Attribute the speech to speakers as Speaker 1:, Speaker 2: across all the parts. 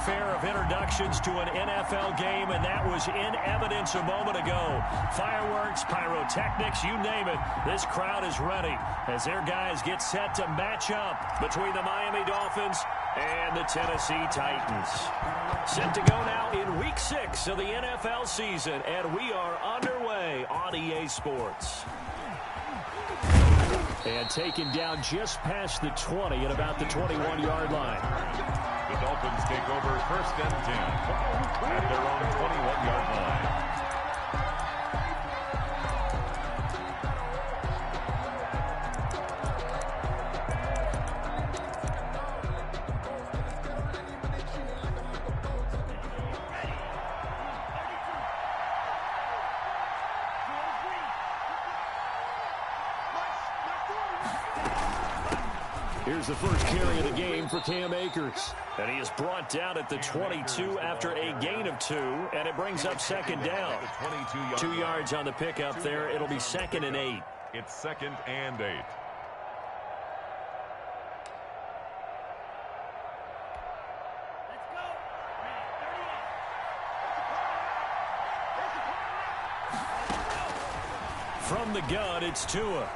Speaker 1: fanfare of introductions to an NFL game, and that was in evidence a moment ago. Fireworks, pyrotechnics, you name it. This crowd is ready as their guys get set to match up between the Miami Dolphins and the Tennessee Titans. Set to go now in Week 6 of the NFL season, and we are underway on EA Sports. And taken down just past the 20 at about the 21-yard line.
Speaker 2: The Dolphins take over 1st and 10 at their own 21-yard line.
Speaker 1: Here's the first carry of the game for Cam Akers. And he is brought down at the 22 after a gain of 2, and it brings up 2nd down. 2 yards on the pickup there. It'll be 2nd and 8.
Speaker 2: It's 2nd and 8.
Speaker 1: From the gun, it's Tua.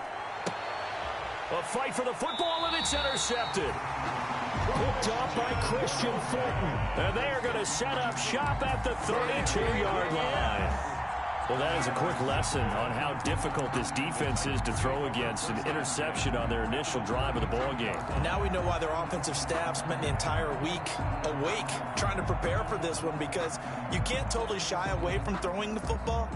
Speaker 1: A fight for the football, and it's intercepted. Picked off by Christian Fulton. And they are going to set up shop at the 32-yard line. Well, that is a quick lesson on how difficult this defense is to throw against. An interception on their initial drive of the ball game.
Speaker 3: And now we know why their offensive staff spent the entire week awake trying to prepare for this one, because you can't totally shy away from throwing the football.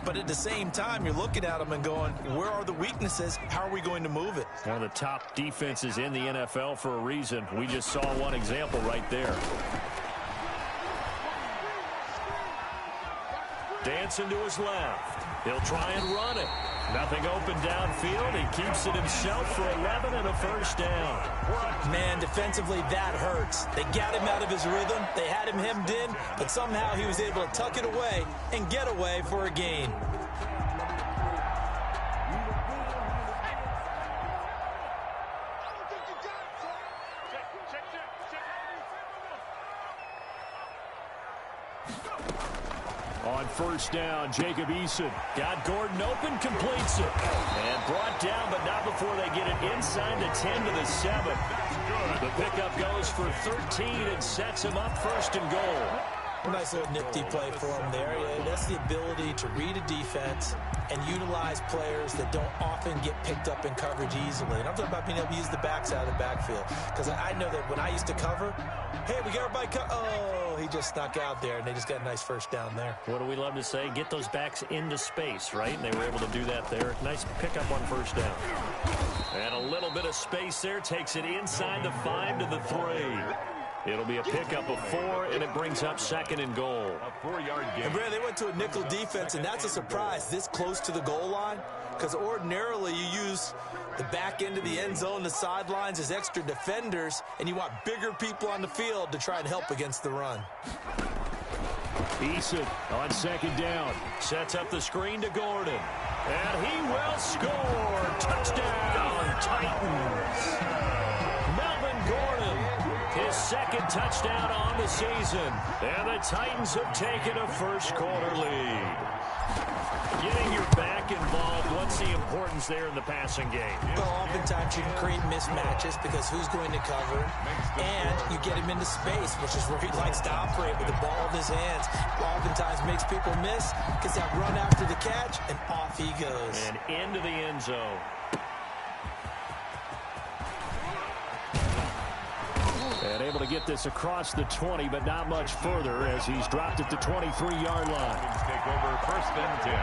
Speaker 3: But at the same time, you're looking at them and going, where are the weaknesses? How are we going to move it?
Speaker 1: One of the top defenses in the NFL for a reason. We just saw one example right there. Dancing to his left. He'll try and run it. Nothing open downfield. He keeps it himself for 11 and a 1st down.
Speaker 3: Man, defensively, that hurts. They got him out of his rhythm. They had him hemmed in, but somehow he was able to tuck it away and get away for a gain.
Speaker 1: On 1st down, Jacob Eason got Gordon open, completes it. And brought down, but not before they get it inside the 10 to the 7. The pickup goes for 13 and sets him up 1st and goal.
Speaker 3: Nice little nifty play for him there. Yeah, that's the ability to read a defense and utilize players that don't often get picked up in coverage easily. And I'm talking about being able to use the backs out of the backfield. Because I know that when I used to cover, hey, we got everybody oh, he just snuck out there, and they just got a nice 1st down there.
Speaker 1: What do we love to say? Get those backs into space, right? And they were able to do that there. Nice pickup on 1st down. And a little bit of space there. Takes it inside the 5 to the 3. It'll be a pickup of 4, and it brings up 2nd and goal.
Speaker 2: A 4-yard gain.
Speaker 3: And Brad, they went to a nickel defense, and that's a surprise this close to the goal line, because ordinarily you use the back end of the end zone, the sidelines as extra defenders, and you want bigger people on the field to try and help against the run.
Speaker 1: Eason on 2nd down. Sets up the screen to Gordon. And he will score. Touchdown, Titans. Melvin Gordon, his 2nd touchdown on the season. And the Titans have taken a 1st quarter lead. Getting your back involved, what's the importance there in the passing game?
Speaker 3: Well, oftentimes you can create mismatches because who's going to cover, and you get him into space, which is where he likes to operate with the ball in his hands. Oftentimes makes people miss, gets that run after the catch, and off he goes.
Speaker 1: And into the end zone. And able to get this across the 20, but not much further as he's dropped at the 23-yard line.
Speaker 2: Take over 1st and 10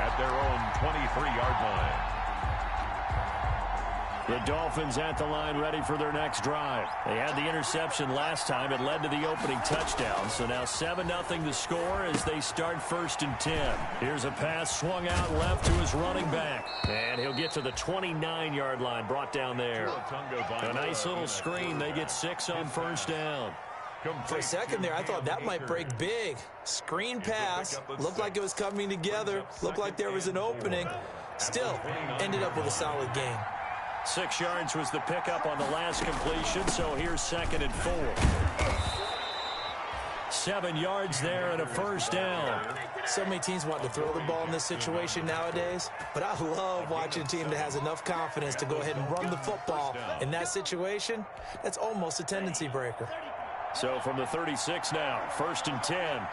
Speaker 2: at their own 23-yard line.
Speaker 1: The Dolphins at the line ready for their next drive. They had the interception last time. It led to the opening touchdown. So now 7-0 to score as they start 1st and 10. Here's a pass swung out left to his running back. And he'll get to the 29-yard line, brought down there. A nice little screen. They get 6 on 1st down.
Speaker 3: For a second there, I thought that might break big. Screen pass. Looked like it was coming together. Looked like there was an opening. Still, ended up with a solid gain.
Speaker 1: 6 yards was the pickup on the last completion, so here's 2nd and 4. 7 yards there and a first down.
Speaker 3: So many teams want to throw the ball in this situation nowadays, but I love watching a team that has enough confidence to go ahead and run the football. In that situation, that's almost a tendency breaker.
Speaker 1: So from the 36 now, 1st and 10.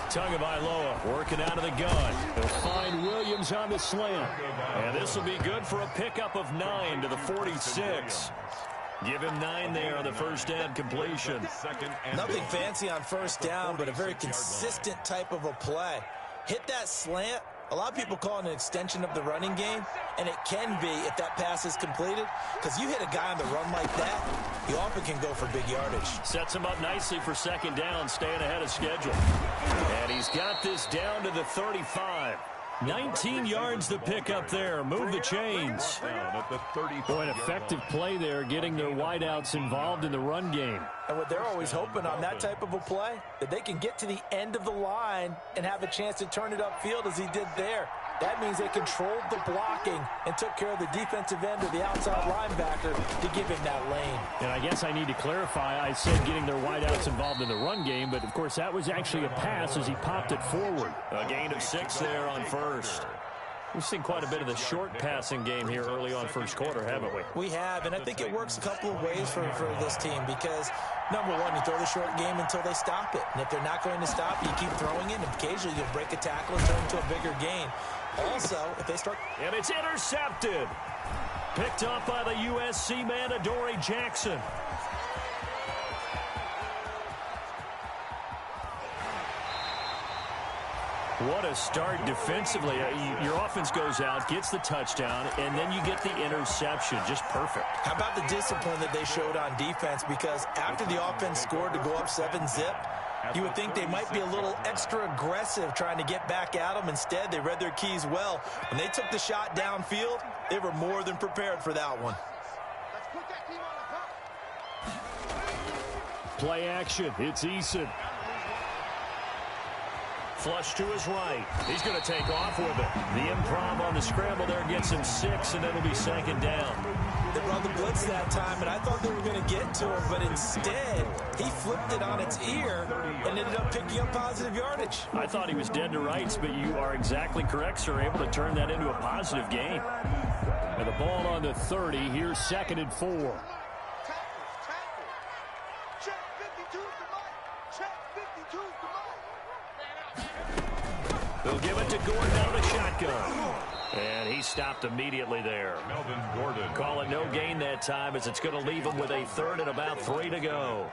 Speaker 1: Tagovailoa working out of the gun. He'll find Williams on the slant. And this will be good for a pickup of 9 to the 46. Give him 9 there on the first down completion.
Speaker 3: Nothing fancy on first down, but a very consistent type of a play. Hit that slant. A lot of people call it an extension of the running game, and it can be if that pass is completed, because you hit a guy on the run like that, you often can go for big yardage.
Speaker 1: Sets him up nicely for second down, staying ahead of schedule. And he's got this down to the 35. 19 yards to pick up there. Move the chains. Boy, an effective play there, getting their wideouts involved in the run game.
Speaker 3: And what they're always hoping on that type of a play, that they can get to the end of the line and have a chance to turn it upfield as he did there. That means they controlled the blocking and took care of the defensive end or the outside linebacker to give him that lane.
Speaker 1: And I guess I need to clarify, I said getting their wideouts involved in the run game, but of course that was actually a pass as he popped it forward. A gain of 6 there on first. We've seen quite a bit of the short passing game here early on first quarter, haven't we?
Speaker 3: We have, and I think it works a couple of ways for this team because, number one, you throw the short game until they stop it. And if they're not going to stop it, you keep throwing it, and occasionally you'll break a tackle and turn it into a bigger gain. Also, if they start...
Speaker 1: And it's intercepted. Picked up by the USC man, Adoree Jackson. What a start defensively. Your offense goes out, gets the touchdown, and then you get the interception. Just perfect.
Speaker 3: How about the discipline that they showed on defense? Because after the offense scored to go up 7-zip, you would think they might be a little extra aggressive trying to get back at them. Instead, they read their keys well. When they took the shot downfield, they were more than prepared for that one.
Speaker 1: Play action. It's Eason. Flush to his right. He's going to take off with it. The improv on the scramble there gets him 6, and it'll be second down.
Speaker 3: They brought the blitz that time, and I thought they were going to get to him, but instead, he flipped it on its ear and ended up picking up positive yardage.
Speaker 1: I thought he was dead to rights, but you are exactly correct, sir. Able to turn that into a positive gain. And the ball on the 30. Here's 2nd and 4. They'll give it to Gordon out of the shotgun. And he stopped immediately there.
Speaker 2: Melvin Gordon.
Speaker 1: Call it no gain that time as it's going to leave him with a 3rd and about 3 to go.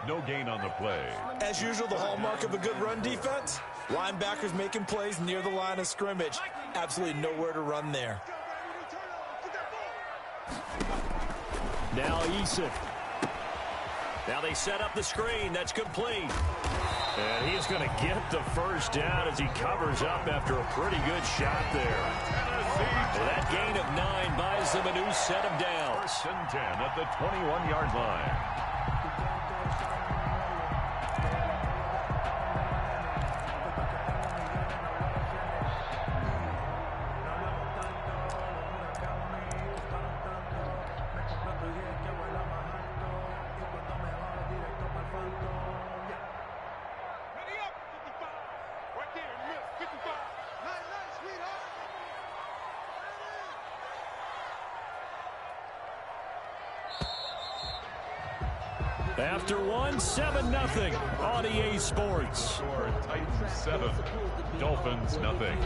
Speaker 2: No gain on the play.
Speaker 3: As usual, the hallmark of a good run defense, linebackers making plays near the line of scrimmage. Absolutely nowhere to run there.
Speaker 1: Now Eason. Now they set up the screen. That's complete. And he's going to get the first down as he covers up after a pretty good shot there. Well, that gain of 9 buys them a new set of downs.
Speaker 2: 1st and 10 at the 21-yard line.
Speaker 1: After 7-0 on EA Sports.
Speaker 2: Titans 7, Dolphins nothing.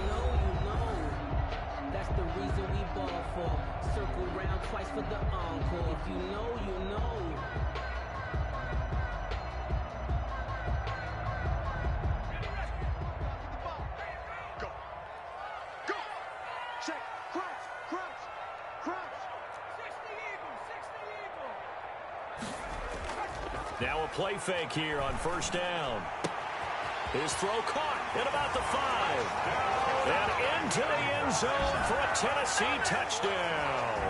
Speaker 4: That's the reason we ball for. Circle round twice for the encore. If you know, you know.
Speaker 1: Now a play fake here on 1st down. His throw caught at about the 5. And into the end zone for a Tennessee touchdown.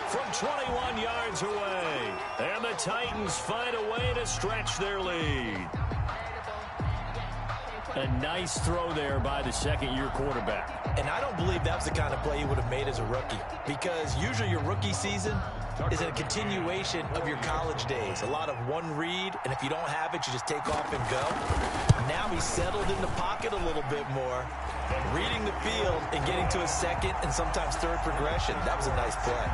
Speaker 1: From 21 yards away. And the Titans find a way to stretch their lead. A nice throw there by the second-year quarterback.
Speaker 3: And I don't believe that's the kind of play he would have made as a rookie. Because usually your rookie season, is a continuation of your college days. A lot of one read, and if you don't have it, you just take off and go. Now he's settled in the pocket a little bit more, reading the field and getting to a second and sometimes third progression. That was a nice play.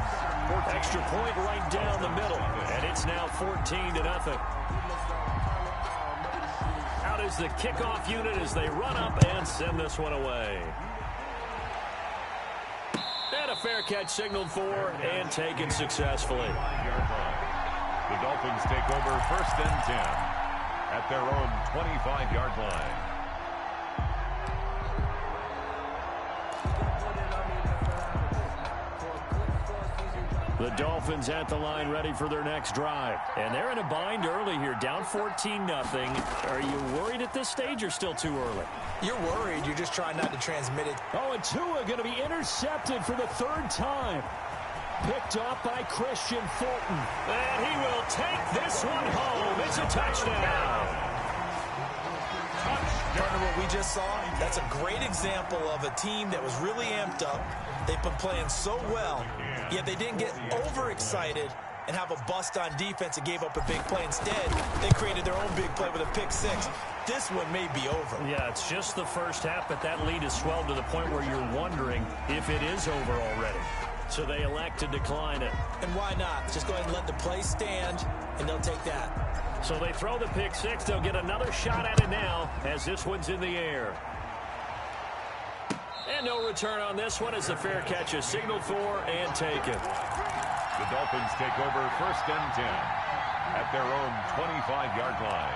Speaker 1: Extra point right down the middle, and it's now 14-0. Out is the kickoff unit as they run up and send this one away. And a fair catch signaled for and taken successfully.
Speaker 2: The Dolphins take over 1st and 10 at their own 25-yard line.
Speaker 1: The Dolphins at the line ready for their next drive. And they're in a bind early here, down 14-0. Are you worried at this stage or still too early?
Speaker 3: You're worried. You're just trying not to transmit it.
Speaker 1: Oh, and Tua going to be intercepted for the 3rd time. Picked off by Christian Fulton. And he will take this one home. It's a touchdown.
Speaker 3: Partner, what we just saw, that's a great example of a team that was really amped up. They've been playing so well, yet they didn't get overexcited and have a bust on defense and gave up a big play. Instead, they created their own big play with a pick six. This one may be over.
Speaker 1: Yeah, it's just the first half, but that lead has swelled to the point where you're wondering if it is over already. So they elect to decline it.
Speaker 3: And why not? Just go ahead and let the play stand, and they'll take that.
Speaker 1: So they throw the pick six. They'll get another shot at it now as this one's in the air. And no return on this one as the fair catch is signaled for and taken.
Speaker 2: The Dolphins take over 1st and 10 at their own 25-yard line.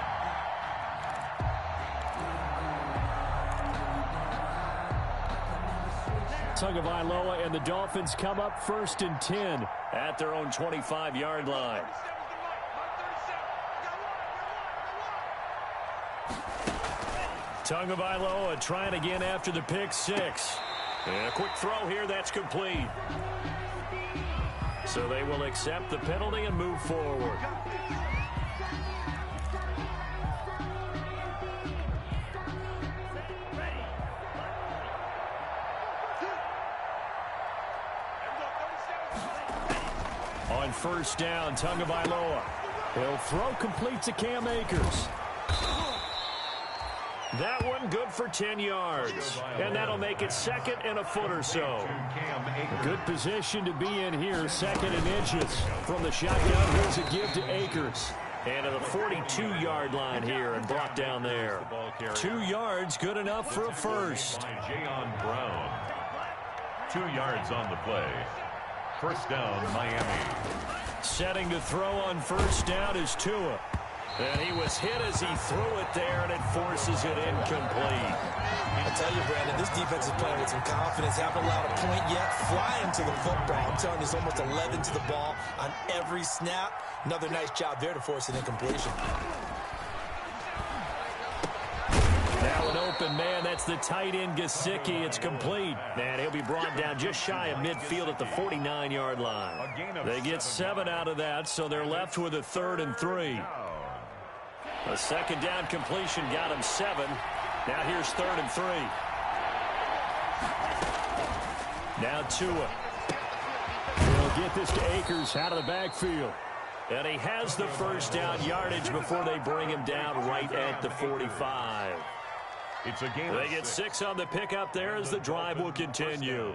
Speaker 1: Tagovailoa and the Dolphins come up 1st and 10 at their own 25-yard line. Tagovailoa trying again after the pick six. And a quick throw here, that's complete. So they will accept the penalty and move forward. On 1st down, Tagovailoa. He'll throw complete to Cam Akers. That one good for 10 yards. And that'll make it 2nd and a foot or so. Good position to be in here, 2nd and inches. From the shotgun, here's a give to Akers. And to the 42-yard line here and brought down there. 2 yards, good enough for a first.
Speaker 2: Jayon Brown. 2 yards on the play. 1st down, Miami.
Speaker 1: Setting to throw on 1st down is Tua. And he was hit as he threw it there, and it forces it incomplete.
Speaker 3: I tell you, Brandon, this defense is playing with some confidence. Haven't allowed a point yet. Flying to the football. I'm telling you, it's almost 11 to the ball on every snap. Another nice job there to force an incompletion.
Speaker 1: Now an open man. That's the tight end, Gesicki. It's complete. And he'll be brought down just shy of midfield at the 49-yard line. They get 7 out of that, so they're left with a 3rd and 3. A 2nd down completion got him 7. Now here's 3rd and 3. Now Tua. He'll get this to Akers out of the backfield. And he has the 1st down yardage before they bring him down right at the 45.
Speaker 2: It's a game.
Speaker 1: They get 6 on the pickup there as the drive will continue.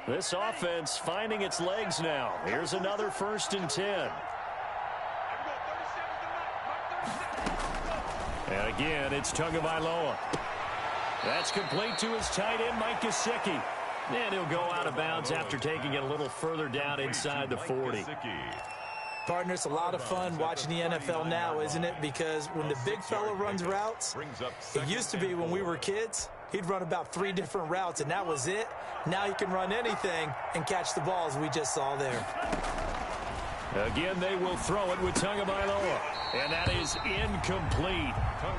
Speaker 1: This offense finding its legs now. Here's another 1st and 10. And again, it's Tagovailoa. That's complete to his tight end, Mike Gesicki. And he'll go out of bounds after taking it a little further down inside the 40.
Speaker 3: Partner, it's a lot of fun watching the NFL now, isn't it? Because when the big fella runs routes, it used to be when we were kids, he'd run about 3 different routes, and that was it. Now he can run anything and catch the ball, as we just saw there.
Speaker 1: Again, they will throw it with Tagovailoa. And that is incomplete.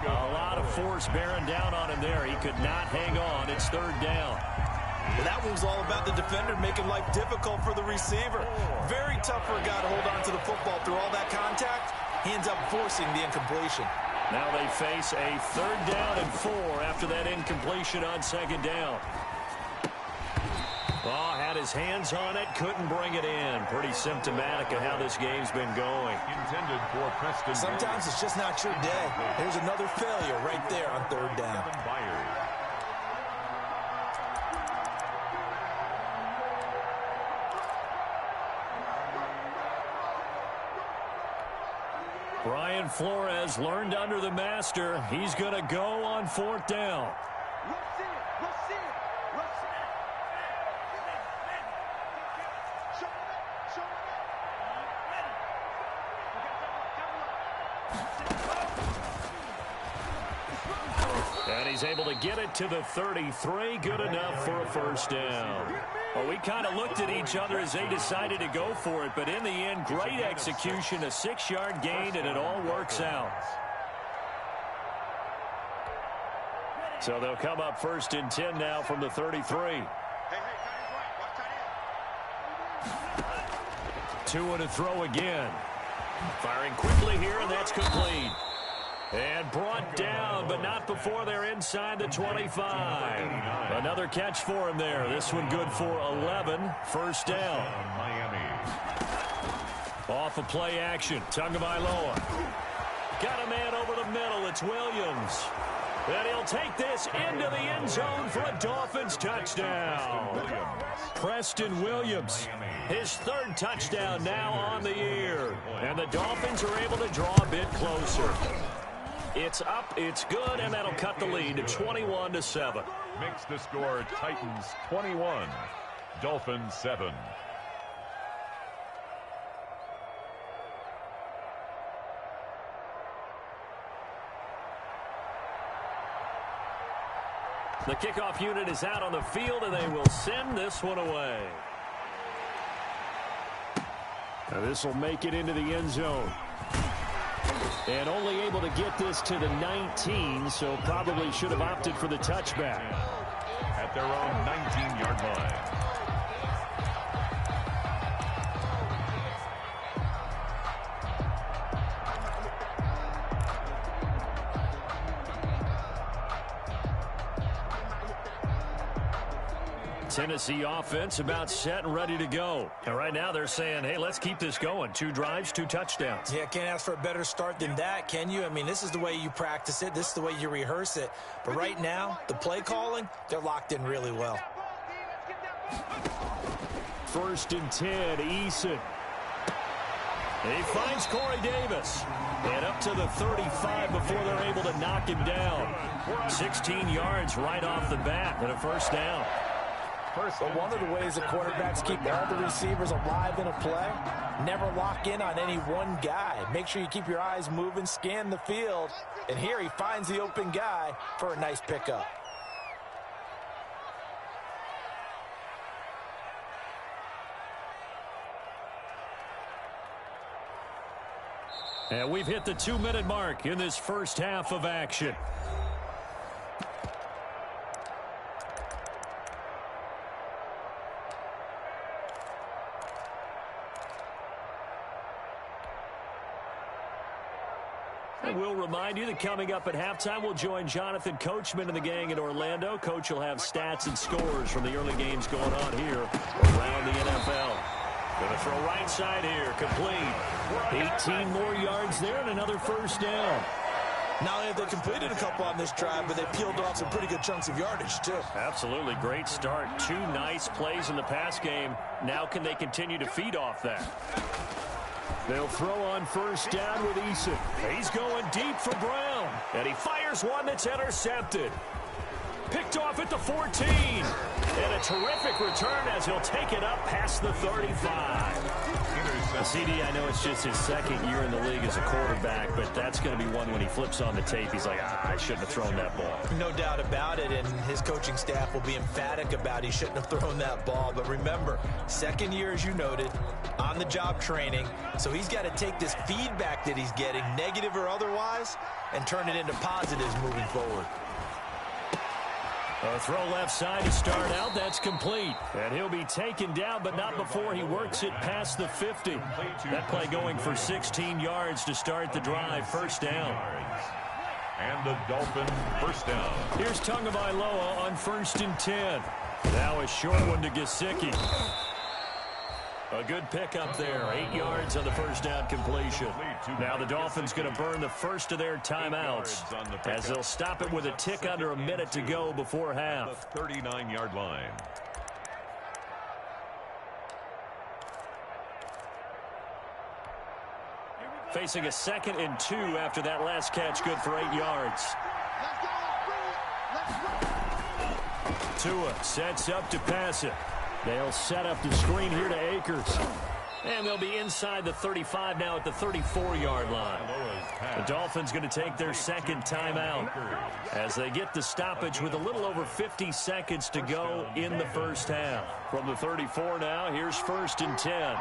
Speaker 1: A lot of force bearing down on him there. He could not hang on. It's 3rd down.
Speaker 3: Well, that one was all about the defender making life difficult for the receiver. Very tough for a guy to hold on to the football through all that contact. He ends up forcing the incompletion.
Speaker 1: Now they face a 3rd down and 4 after that incompletion on 2nd down. Oh, had got his hands on it, couldn't bring it in. Pretty symptomatic of how this game's been going.
Speaker 2: Intended for Preston.
Speaker 3: Sometimes it's just not your day. There's another failure right there on third down.
Speaker 1: Brian Flores learned under the master. He's going to go on fourth down. And he's able to get it to the 33. Good enough for a first down. Well, we kind of looked at each other as they decided to go for it, but in the end, great execution, a 6-yard gain, and it all works out. So they'll come up first and 10 now from the 33. 2 to throw again. Firing quickly here, and that's complete. And brought down, but not before they're inside the 25. Another catch for him there. This one good for 11. First down. Off of play action. Tagovailoa. Got a man over the middle. It's Williams. And he'll take this into the end zone for a Dolphins touchdown. Preston Williams. His third touchdown now on the year. And the Dolphins are able to draw a bit closer. It's up, it's good, and that'll cut the lead to 21-7.
Speaker 2: Makes the score Titans 21, Dolphins 7.
Speaker 1: The kickoff unit is out on the field, and they will send this one away. Now this will make it into the end zone. And only able to get this to the 19, so probably should have opted for the touchback.
Speaker 2: At their own 19-yard line.
Speaker 1: Tennessee offense about set and ready to go. And right now they're saying, hey, let's keep this going. 2 drives, 2 touchdowns.
Speaker 3: Yeah, can't ask for a better start than that, can you? I mean, this is the way you practice it. This is the way you rehearse it. But right now, the play calling, they're locked in really well.
Speaker 1: First and 10, Eason. He finds Corey Davis. And up to the 35 before they're able to knock him down. 16 yards right off the bat and a first down.
Speaker 3: But one of the ways that quarterbacks keep all the receivers alive in a play, never lock in on any one guy. Make sure you keep your eyes moving, scan the field, and here he finds the open guy for a nice pickup.
Speaker 1: And we've hit the 2-minute mark in this first half of action. And we'll remind you that coming up at halftime, we'll join Jonathan Coachman and the gang in Orlando. Coach will have stats and scores from the early games going on here around the NFL. Going to throw right side here, complete. 18 more yards there and another first down.
Speaker 3: Not only have they completed a couple on this drive, but they peeled off some pretty good chunks of yardage, too.
Speaker 1: Absolutely. Great start. 2 nice plays in the pass game. Now can they continue to feed off that? They'll throw on first down with Eason. He's going deep for Brown. And he fires one that's intercepted. Picked off at the 14. And a terrific return as he'll take it up past the 35. CD, I know it's just his second year in the league as a quarterback, but that's going to be one when he flips on the tape. He's like, I shouldn't have thrown that ball.
Speaker 3: No doubt about it, and his coaching staff will be emphatic about he shouldn't have thrown that ball. But remember, second year, as you noted, on-the-job training, so he's got to take this feedback that he's getting, negative or otherwise, and turn it into positives moving forward.
Speaker 1: A throw left side to start out. That's complete. And he'll be taken down, but not before he works it past the 50. That play going for 16 yards to start the drive. First down.
Speaker 2: And the Dolphins first down.
Speaker 1: Here's Tagovailoa on first and 10. Now a short one to Gesicki. A good pickup there. 8 yards on the first down completion. Now the Dolphins going to burn the first of their timeouts as they'll stop it with a tick under a minute to go before half.
Speaker 2: The 39-yard line.
Speaker 1: Facing a 2nd and 2 after that last catch, good for 8 yards. Tua sets up to pass it. They'll set up the screen here to Akers. And they'll be inside the 35 now at the 34-yard line. The Dolphins going to take their second timeout as they get the stoppage with a little over 50 seconds to go in the first half. From the 34 now, here's 1st and 10.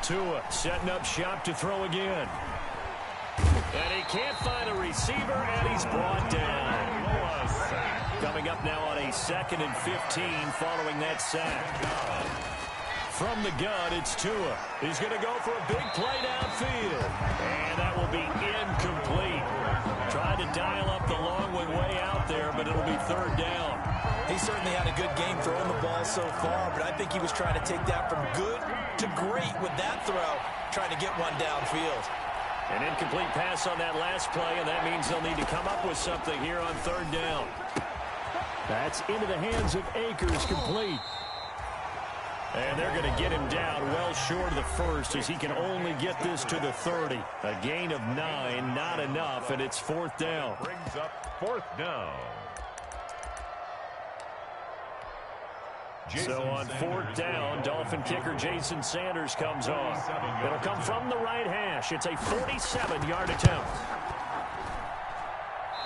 Speaker 1: Tua setting up shop to throw again. And he can't find a receiver, and he's brought down. Coming up now on a 2nd and 15 following that sack. From the gun, it's Tua. He's going to go for a big play downfield. And that will be incomplete. Tried to dial up the long one way out there, but it'll be 3rd down.
Speaker 3: He certainly had a good game throwing the ball so far, but I think he was trying to take that from good to great with that throw, trying to get one downfield.
Speaker 1: An incomplete pass on that last play, and that means they'll need to come up with something here on 3rd down. That's into the hands of Akers, complete. And they're going to get him down well short of the first as he can only get this to the 30. A gain of 9, not enough, and it's 4th down.
Speaker 2: Brings up 4th down.
Speaker 1: So on 4th down, Dolphin kicker Jason Sanders comes on. It'll come from the right hash. It's a 47-yard attempt.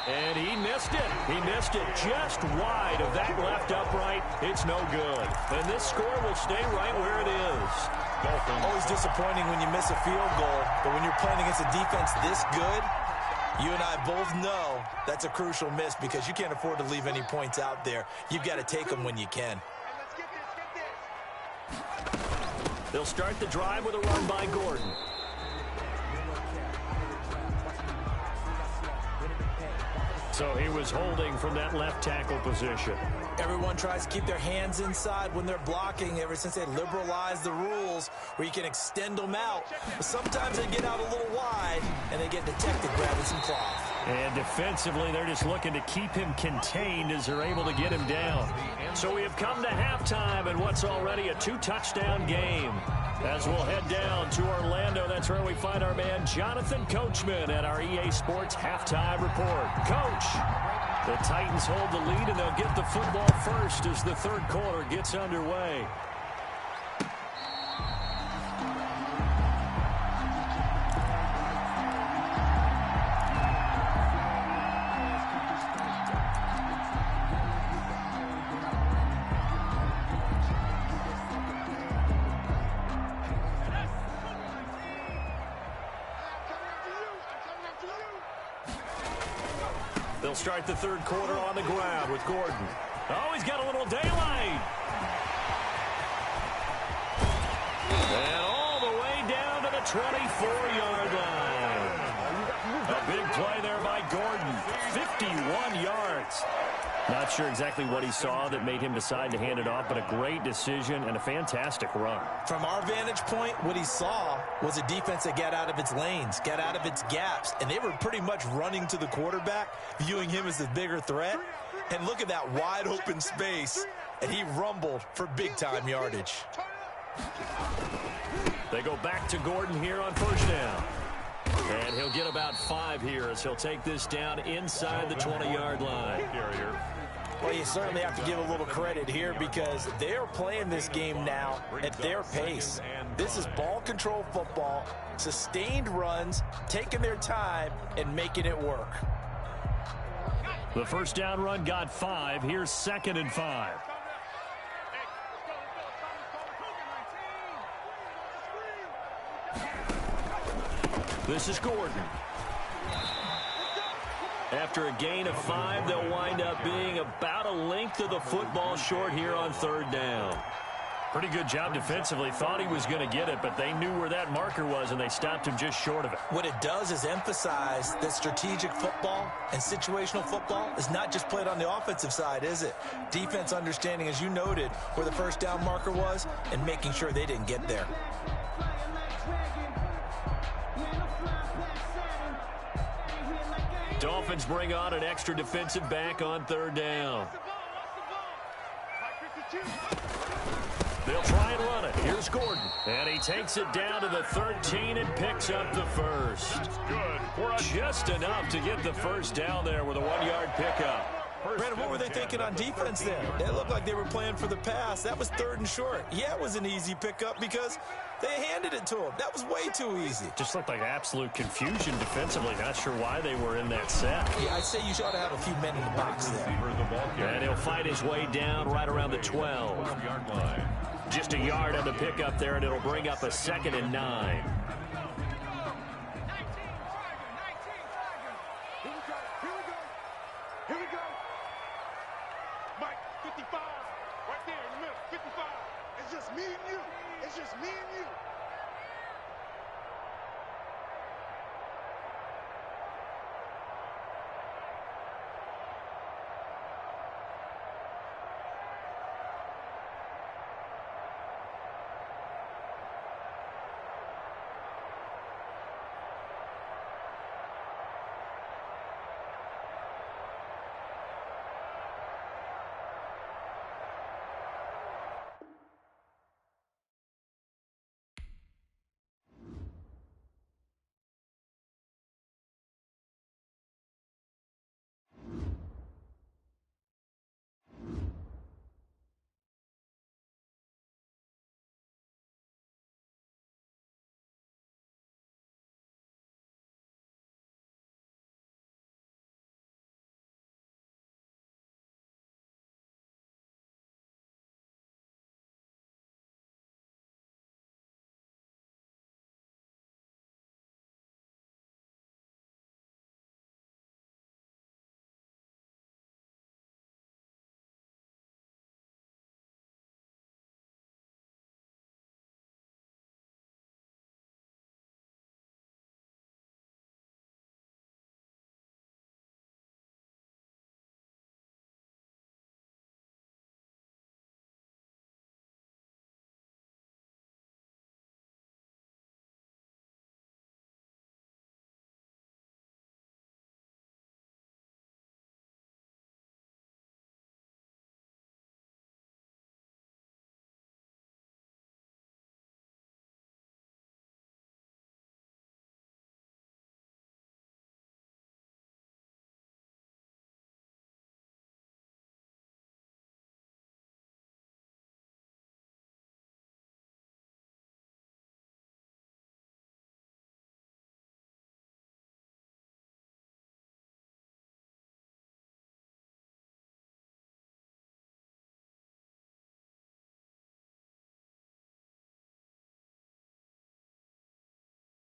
Speaker 1: And he missed it. He missed it just wide of that left upright. It's no good. And this score will stay right where it is.
Speaker 3: Always disappointing when you miss a field goal, but when you're playing against a defense this good, you and I both know that's a crucial miss because you can't afford to leave any points out there. You've got to take them when you can.
Speaker 1: They'll start the drive with a run by Gordon. So he was holding from that left tackle position.
Speaker 3: Everyone tries to keep their hands inside when they're blocking ever since they liberalized the rules where you can extend them out. But sometimes they get out a little wide and they get detected grabbing some cloth.
Speaker 1: And defensively, they're just looking to keep him contained as they're able to get him down. So we have come to halftime in what's already a 2-touchdown game. As we'll head down to Orlando, that's where we find our man Jonathan Coachman at our EA Sports Halftime Report. Coach, the Titans hold the lead, and they'll get the football first as the 3rd quarter gets underway. They'll start the 3rd quarter on the ground with Gordon. Oh, he's got a little daylight. And all the way down to the 24-yard line. A big play there by Gordon. 51 yards. Not sure exactly what he saw that made him decide to hand it off, but a great decision and a fantastic run.
Speaker 3: From our vantage point, what he saw was a defense that got out of its lanes, got out of its gaps, and they were pretty much running to the quarterback, viewing him as the bigger threat. And look at that wide open space, and he rumbled for big-time yardage.
Speaker 1: They go back to Gordon here on 1st down. And he'll get about 5 here as he'll take this down inside the 20-yard line.
Speaker 3: Well, you certainly have to give a little credit here because they're playing this game now at their pace. This is ball control football, sustained runs, taking their time, and making it work.
Speaker 1: The 1st down run got 5. Here's 2nd and 5. This is Gordon. After a gain of 5, they'll wind up being about a length of the football short here on 3rd down. Pretty good job defensively. Thought he was going to get it, but they knew where that marker was, and they stopped him just short of it.
Speaker 3: What it does is emphasize that strategic football and situational football is not just played on the offensive side, is it? Defense understanding, as you noted, where the first down marker was and making sure they didn't get there.
Speaker 1: Dolphins bring on an extra defensive back on third down. They'll try and run it. Here's Gordon. And he takes it down to the 13 and picks up the first. Just enough to get the first down there with a 1-yard pickup.
Speaker 3: Brandon, what were they thinking on defense there? They looked like they were playing for the pass. That was 3rd and short. Yeah, it was an easy pickup because they handed it to him. That was way too easy.
Speaker 1: Just looked like absolute confusion defensively. Not sure why they were in that set.
Speaker 3: Yeah, I'd say you ought to have a few men in the box there.
Speaker 1: And he'll fight his way down right around the 12. Just a yard on the pickup there, and it'll bring up a 2nd and 9.